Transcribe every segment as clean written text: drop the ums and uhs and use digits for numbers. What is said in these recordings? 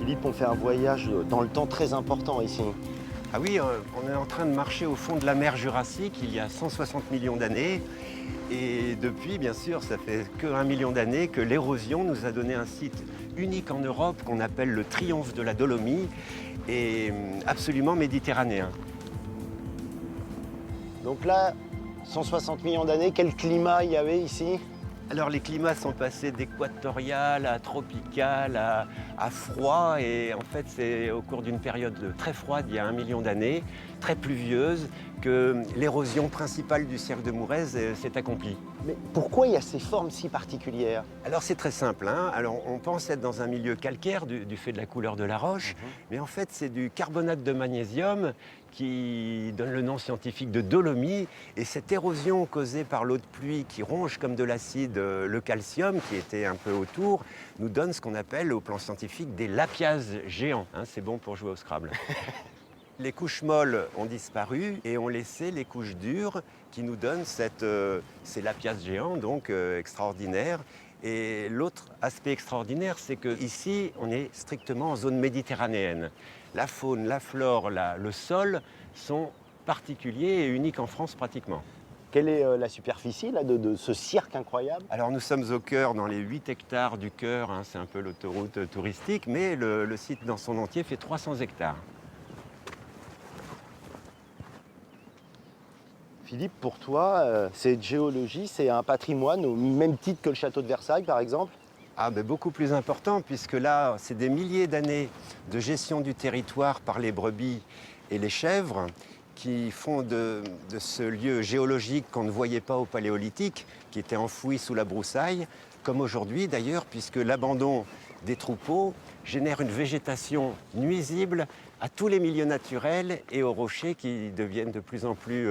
Philippe, on fait un voyage dans le temps très important ici. Ah oui, on est en train de marcher au fond de la mer Jurassique il y a 160 millions d'années. Et depuis, bien sûr, ça fait que 1 million d'années que l'érosion nous a donné un site unique en Europe qu'on appelle le Triomphe de la Dolomie et absolument méditerranéen. Donc là, 160 millions d'années, quel climat il y avait ici? Alors les climats sont passés d'équatorial à tropical à froid et en fait c'est au cours d'une période très froide, il y a 1 million d'années, très pluvieuse, que l'érosion principale du cirque de Mourez s'est accomplie. Mais pourquoi il y a ces formes si particulières? Alors c'est très simple, hein. Alors on pense être dans un milieu calcaire du fait de la couleur de la roche, mais en fait c'est du carbonate de magnésium qui donne le nom scientifique de dolomie. Et cette érosion causée par l'eau de pluie qui ronge comme de l'acide le calcium qui était un peu autour, nous donne ce qu'on appelle au plan scientifique des lapiazes géants. Hein, c'est bon pour jouer au Scrabble. Les couches molles ont disparu et ont laissé les couches dures qui nous donnent ces lapiazes géants, donc extraordinaires. Et l'autre aspect extraordinaire, c'est qu'ici, on est strictement en zone méditerranéenne. La faune, la flore, le sol sont particuliers et uniques en France pratiquement. Quelle est la superficie là, de ce cirque incroyable? Alors nous sommes au cœur, dans les 8 hectares du cœur, hein, c'est un peu l'autoroute touristique, mais le site dans son entier fait 300 hectares. Philippe, pour toi, cette géologie, c'est un patrimoine au même titre que le château de Versailles, par exemple? Ah, ben beaucoup plus important, puisque là, c'est des milliers d'années de gestion du territoire par les brebis et les chèvres qui font de ce lieu géologique qu'on ne voyait pas au Paléolithique, qui était enfoui sous la broussaille, comme aujourd'hui d'ailleurs, puisque l'abandon des troupeaux génère une végétation nuisible à tous les milieux naturels et aux rochers qui deviennent de plus en plus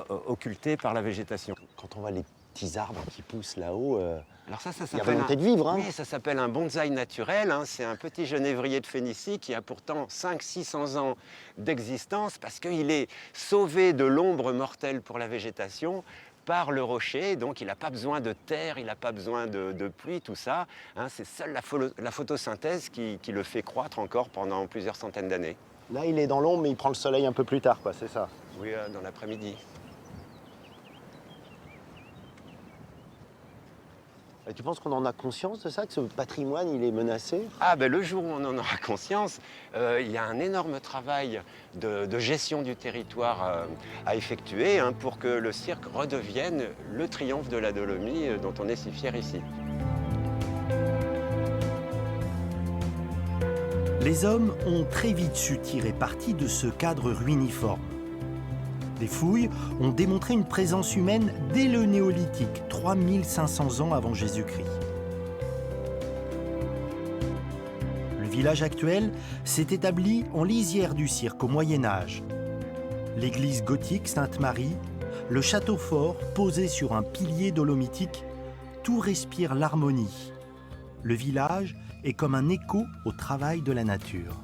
occultés par la végétation. Quand on voit les petits arbres qui poussent là-haut, Alors ça il y a s'appelle volonté de vivre. Hein. Oui, ça s'appelle un bonsaï naturel. Hein. C'est un petit genévrier de Phénicie qui a pourtant 500-600 ans d'existence parce qu'il est sauvé de l'ombre mortelle pour la végétation par le rocher. Donc il n'a pas besoin de terre, il n'a pas besoin de pluie, tout ça. Hein. C'est seule la photosynthèse qui le fait croître encore pendant plusieurs centaines d'années. Là, il est dans l'ombre, mais il prend le soleil un peu plus tard, quoi, c'est ça? Oui, dans l'après-midi. Et tu penses qu'on en a conscience de ça, que ce patrimoine, il est menacé? Ah ben le jour où on en aura conscience, il y a un énorme travail de gestion du territoire à effectuer hein, pour que le cirque redevienne le triomphe de la Dolomie dont on est si fier ici. Les hommes ont très vite su tirer parti de ce cadre ruiniforme. Les fouilles ont démontré une présence humaine dès le néolithique, 3500 ans avant Jésus-Christ. Le village actuel s'est établi en lisière du cirque au Moyen-Âge. L'église gothique Sainte-Marie, le château fort posé sur un pilier dolomitique, tout respire l'harmonie. Le village est comme un écho au travail de la nature.